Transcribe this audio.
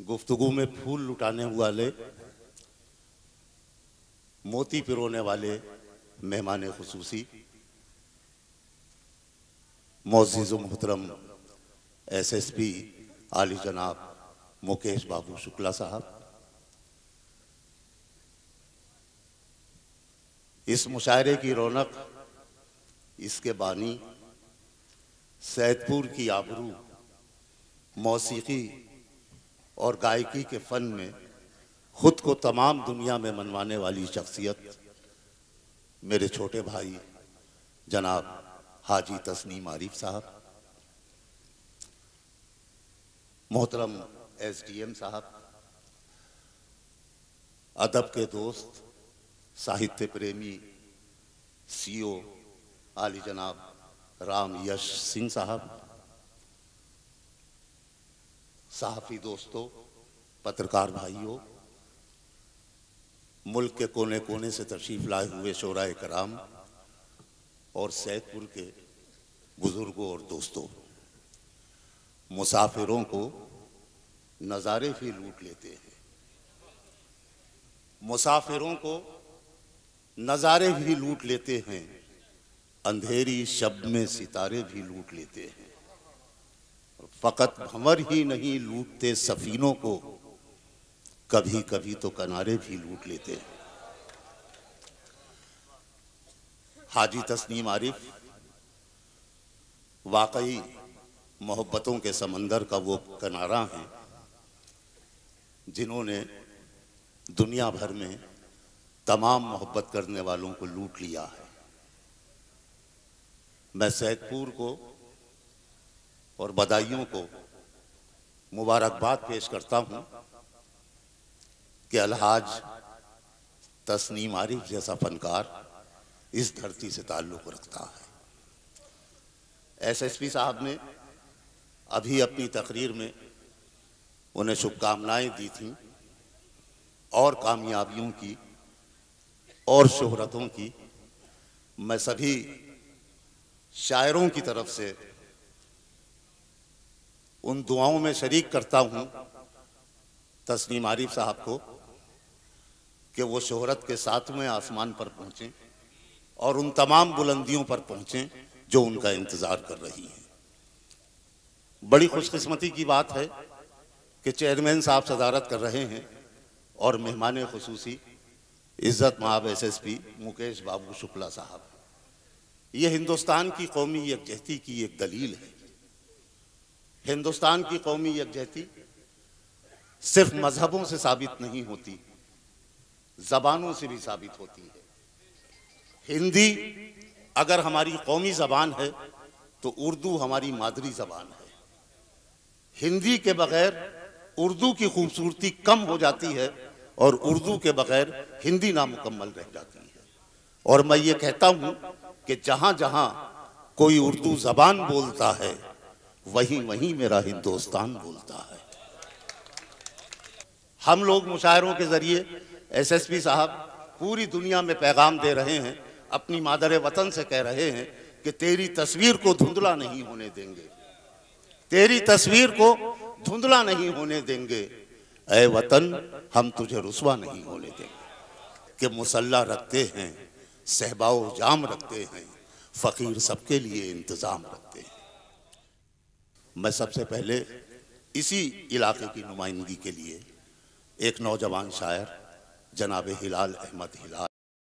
गुफ्तगू में फूल लुटाने वाले, मोती पिरोने वाले मेहमान खुसूसी, मोअज़्ज़िज़ मोहतरम SSP आली जनाब मुकेश बाबू शुक्ला साहब, इस मुशायरे की रौनक, इसके बानी, सैदपुर की आबरू, मौसीकी और गायकी के फन में खुद को तमाम दुनिया में मनवाने वाली शख्सियत मेरे छोटे भाई जनाब हाजी तस्नीम आरिफ साहब, मोहतरम SDM साहब, अदब के दोस्त, साहित्य प्रेमी CO आली जनाब राम यश सिंह साहब, सहाफ़ी दोस्तों, पत्रकार भाइयों, मुल्क के कोने कोने से तशरीफ लाए हुए शोराए कराम और सैदपुर के बुजुर्गों और दोस्तों, मुसाफिरों को नज़ारे भी लूट लेते हैं, मुसाफिरों को नज़ारे भी लूट लेते हैं, अंधेरी शब में सितारे भी लूट लेते हैं, फ़कत भंवर ही नहीं लूटते सफीनों को, कभी कभी तो किनारे भी लूट लेते हैं। हाजी तस्नीम आरिफ वाकई मोहब्बतों के समंदर का वो किनारा हैं जिन्होंने दुनिया भर में तमाम मोहब्बत करने वालों को लूट लिया है। मैं सैदपुर को और बदायूं को मुबारकबाद पेश करता हूं कि अलहाज तस्नीम आरिफ जैसा फनकार इस धरती से ताल्लुक़ रखता है। SSP साहब ने अभी अपनी तकरीर में उन्हें शुभकामनाएं दी थीं और कामयाबियों की और शोहरतों की। मैं सभी शायरों की तरफ से उन दुआओं में शरीक करता हूं तस्नीम आरिफ साहब को कि वो शोहरत के सातवें आसमान पर पहुंचें और उन तमाम बुलंदियों पर पहुंचें जो उनका इंतज़ार कर रही हैं। बड़ी खुशकिस्मती की बात है कि चेयरमैन साहब सदारत कर रहे हैं और मेहमान खुसूसी इज़्ज़त माब SSP मुकेश बाबू शुक्ला साहब। ये हिंदुस्तान की कौमी यकजहती की एक दलील है। हिंदुस्तान की कौमी यकजहती सिर्फ मजहबों से साबित नहीं होती, ज़बानों से भी साबित होती है। हिंदी अगर हमारी कौमी ज़बान है तो उर्दू हमारी मादरी ज़बान है। हिंदी के बगैर उर्दू की खूबसूरती कम हो जाती है और उर्दू के बगैर हिंदी नामुकम्मल रह जाती है। और मैं ये कहता हूँ कि जहाँ जहाँ कोई उर्दू ज़बान बोलता है वहीं वहीं मेरा हिंदुस्तान बोलता है। हम लोग मुशायरों के ज़रिए SSP साहब पूरी दुनिया में पैगाम दे रहे हैं, अपनी मादर वतन से कह रहे हैं कि तेरी तस्वीर को धुंधला नहीं होने देंगे, तेरी तस्वीर को धुंधला नहीं होने देंगे, ऐ वतन हम तुझे रुस्वा नहीं होने देंगे। कि मुसल्ला रखते हैं, सहबाओ जाम रखते हैं, फ़कीर सबके लिए इंतज़ाम रखते हैं। मैं सबसे पहले इसी इलाके की नुमाइंदगी के लिए एक नौजवान शायर जनाब हिलाल अहमद हिलाल